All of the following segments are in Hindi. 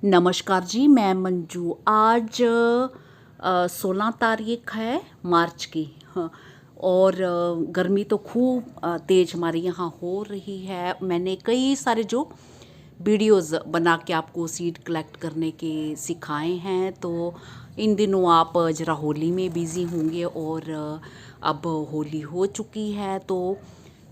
नमस्कार जी, मैं मंजू। आज 16 तारीख है मार्च की। हाँ, और गर्मी तो खूब तेज़ हमारे यहाँ हो रही है। मैंने कई सारे जो वीडियोस बना के आपको सीड कलेक्ट करने के सिखाए हैं। तो इन दिनों आप ज़रा होली में बिज़ी होंगे और अब होली हो चुकी है, तो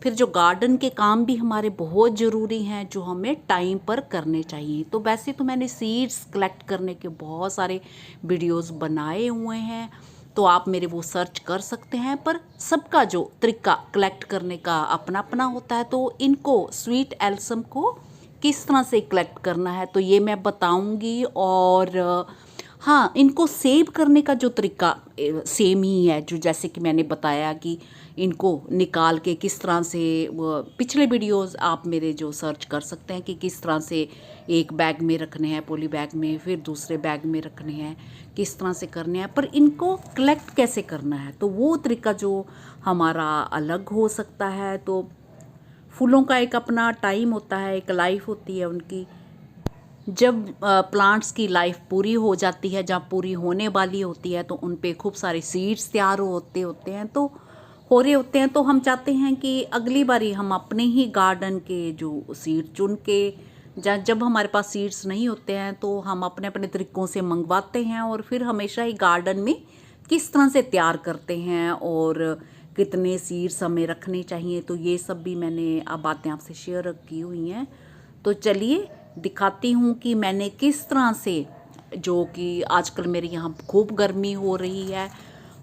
फिर जो गार्डन के काम भी हमारे बहुत ज़रूरी हैं, जो हमें टाइम पर करने चाहिए। तो वैसे तो मैंने सीड्स कलेक्ट करने के बहुत सारे वीडियोस बनाए हुए हैं, तो आप मेरे वो सर्च कर सकते हैं। पर सबका जो तरीका कलेक्ट करने का अपना अपना होता है। तो इनको स्वीट एल्सम को किस तरह से कलेक्ट करना है तो ये मैं बताऊंगी। और हाँ, इनको सेव करने का जो तरीका सेम ही है, जो जैसे कि मैंने बताया कि इनको निकाल के किस तरह से, वो पिछले वीडियोस आप मेरे जो सर्च कर सकते हैं कि किस तरह से एक बैग में रखने हैं, पॉली बैग में, फिर दूसरे बैग में रखने हैं, किस तरह से करने हैं। पर इनको कलेक्ट कैसे करना है तो वो तरीका जो हमारा अलग हो सकता है। तो फूलों का एक अपना टाइम होता है, एक लाइफ होती है उनकी। जब प्लांट्स की लाइफ पूरी हो जाती है, जब पूरी होने वाली होती है, तो उन पे खूब सारे सीड्स तैयार होते हैं, तो हो रहे होते हैं। तो हम चाहते हैं कि अगली बारी हम अपने ही गार्डन के जो सीड चुन के, जब हमारे पास सीड्स नहीं होते हैं तो हम अपने अपने तरीक़ों से मंगवाते हैं और फिर हमेशा ही गार्डन में किस तरह से तैयार करते हैं और कितने सीड्स हमें रखने चाहिए। तो ये सब भी मैंने अब बातें आपसे शेयर की हुई हैं। तो चलिए दिखाती हूँ कि मैंने किस तरह से, जो कि आजकल मेरे यहाँ खूब गर्मी हो रही है,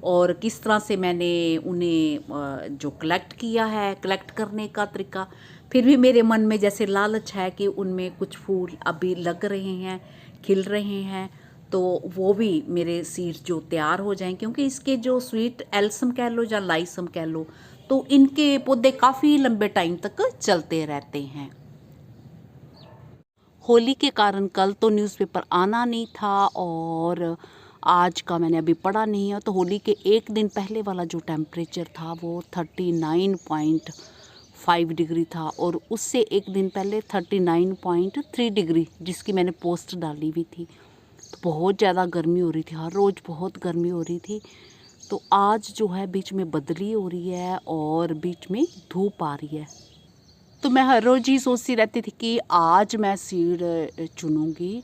और किस तरह से मैंने उन्हें जो कलेक्ट किया है, कलेक्ट करने का तरीका। फिर भी मेरे मन में जैसे लालच है कि उनमें कुछ फूल अभी लग रहे हैं, खिल रहे हैं, तो वो भी मेरे सीड जो तैयार हो जाएं। क्योंकि इसके जो स्वीट एल्सम कह लो या लाइसम कह लो, तो इनके पौधे काफ़ी लंबे टाइम तक चलते रहते हैं। होली के कारण कल तो न्यूज़पेपर आना नहीं था और आज का मैंने अभी पढ़ा नहीं है। तो होली के एक दिन पहले वाला जो टेम्परेचर था वो 39.5 डिग्री था, और उससे एक दिन पहले 39.3 डिग्री, जिसकी मैंने पोस्ट डाली हुई थी। तो बहुत ज़्यादा गर्मी हो रही थी, हर रोज़ बहुत गर्मी हो रही थी। तो आज जो है बीच में बदली हो रही है और बीच में धूप आ रही है। तो मैं हर रोज़ ही सोचती रहती थी कि आज मैं सीड चुनूँगी,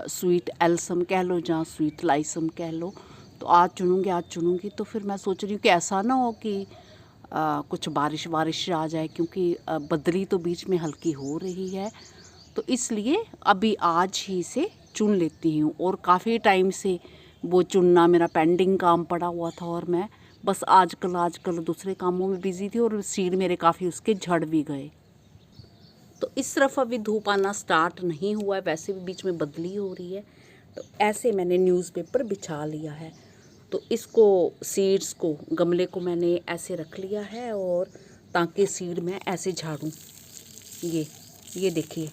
स्वीट एल्सम कह लो या स्वीट लाइसम कह लो, तो आज चुनूँगी। तो फिर मैं सोच रही हूँ कि ऐसा ना हो कि कुछ बारिश आ जाए, क्योंकि बदली तो बीच में हल्की हो रही है। तो इसलिए अभी आज ही से चुन लेती हूँ। और काफ़ी टाइम से वो चुनना मेरा पेंडिंग काम पड़ा हुआ था, और मैं बस आजकल दूसरे कामों में बिज़ी थी, और सीड मेरे काफ़ी उसके झड़ भी गए। तो इस तरफ अभी धूप आना स्टार्ट नहीं हुआ है, वैसे भी बीच में बदली हो रही है। तो ऐसे मैंने न्यूज़पेपर बिछा लिया है। तो इसको, सीड्स को, गमले को मैंने ऐसे रख लिया है, और ताकि सीड मैं ऐसे झाड़ूं। ये देखिए,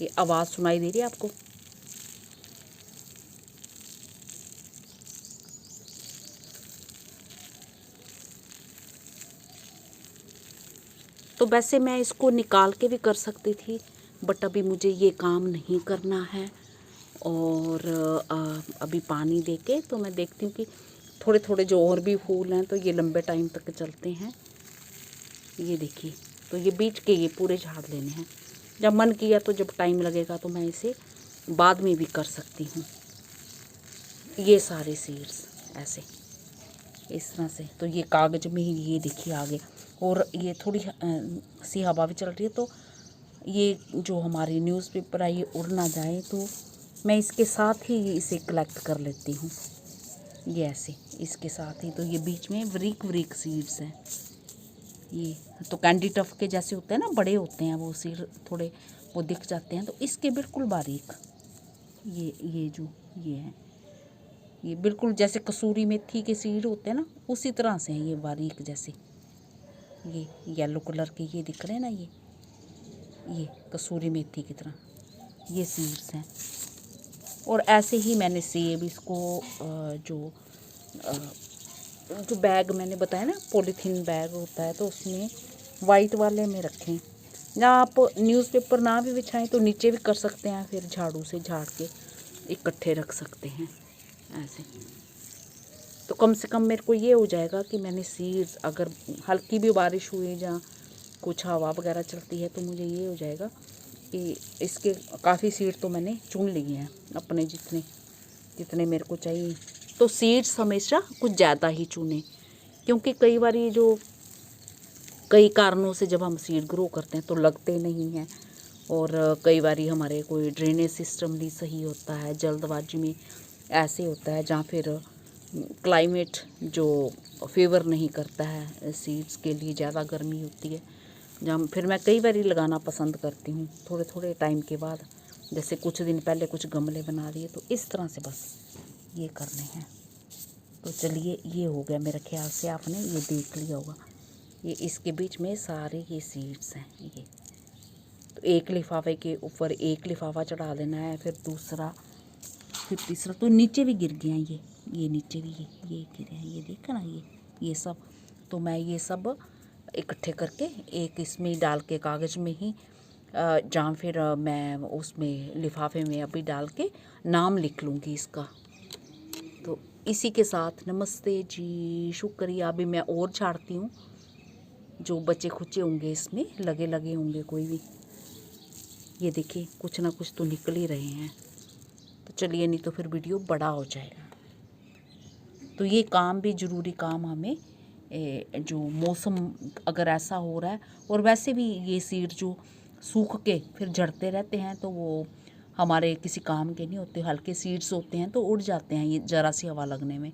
ये आवाज़ सुनाई दे रही है आपको। तो वैसे मैं इसको निकाल के भी कर सकती थी, बट अभी मुझे ये काम नहीं करना है। और अभी पानी देके तो मैं देखती हूँ कि थोड़े थोड़े जो और भी फूल हैं तो ये लंबे टाइम तक चलते हैं। ये देखिए, तो ये बीच के ये पूरे झाड़ लेने हैं। जब मन किया, तो जब टाइम लगेगा तो मैं इसे बाद में भी कर सकती हूँ। ये सारे सीड्स ऐसे इस तरह से। तो ये कागज़ में ही, ये देखिए आगे, और ये थोड़ी सी हवा भी चल रही है, तो ये जो हमारी न्यूज़पेपर है ये उड़ ना जाए, तो मैं इसके साथ ही इसे कलेक्ट कर लेती हूँ। ये ऐसे इसके साथ ही। तो ये बीच में बारीक सीड्स हैं। ये तो कैंडी टफ के जैसे होते हैं ना, बड़े होते हैं वो सीड, थोड़े वो दिख जाते हैं। तो इसके बिल्कुल बारीक ये जो ये हैं, ये बिल्कुल जैसे कसूरी मेथी के सीड होते हैं ना, उसी तरह से हैं ये बारीक जैसे। ये येलो कलर के ये दिख रहे हैं ना, ये कसूरी मेथी की तरह ये सीड्स हैं। और ऐसे ही मैंने सेब, इसको जो बैग मैंने बताया ना, पॉलीथीन बैग होता है, तो उसमें वाइट वाले में रखें। या आप न्यूज़पेपर ना भी बिछाएं तो नीचे भी कर सकते हैं, फिर झाड़ू से झाड़ के इकट्ठे रख सकते हैं ऐसे। तो कम से कम मेरे को ये हो जाएगा कि मैंने सीड्स, अगर हल्की भी बारिश हुई या कुछ हवा वगैरह चलती है तो मुझे ये हो जाएगा कि इसके काफ़ी सीड तो मैंने चुन लिए हैं अपने जितने जितने मेरे को चाहिए। तो सीड्स हमेशा कुछ ज़्यादा ही चुनें, क्योंकि कई बार ये जो कई कारणों से जब हम सीड ग्रो करते हैं तो लगते नहीं हैं, और कई बार हमारे कोई ड्रेनेज सिस्टम नहीं सही होता है, जल्दबाजी में ऐसे होता है, जहाँ फिर क्लाइमेट जो फेवर नहीं करता है सीड्स के लिए, ज़्यादा गर्मी होती है, जहाँ फिर मैं कई बार लगाना पसंद करती हूँ थोड़े थोड़े टाइम के बाद। जैसे कुछ दिन पहले कुछ गमले बना लिए, तो इस तरह से बस ये करने हैं। तो चलिए, ये हो गया मेरे ख्याल से, आपने ये देख लिया होगा, ये इसके बीच में सारे ये सीड्स हैं ये। तो एक लिफाफे के ऊपर एक लिफाफा चढ़ा देना है, फिर दूसरा, फिर तीसरा। तो नीचे भी गिर गए हैं ये नीचे भी ये गिरे हैं, ये देखा ना, ये सब। तो मैं ये सब इकट्ठे करके एक इसमें डाल के, कागज़ में ही, जहाँ फिर मैं उसमें लिफाफे में अभी डाल के नाम लिख लूँगी इसका। तो इसी के साथ नमस्ते जी, शुक्रिया। अभी मैं और झाड़ती हूँ, जो बचे खुचे होंगे इसमें लगे होंगे कोई भी, ये देखिए कुछ ना कुछ तो निकल ही रहे हैं। तो चलिए, नहीं तो फिर वीडियो बड़ा हो जाएगा। तो ये काम भी ज़रूरी काम हमें, जो मौसम अगर ऐसा हो रहा है, और वैसे भी ये सीड जो सूख के फिर झड़ते रहते हैं तो वो हमारे किसी काम के नहीं होते, हल्के सीड्स होते हैं तो उड़ जाते हैं ये ज़रा सी हवा लगने में।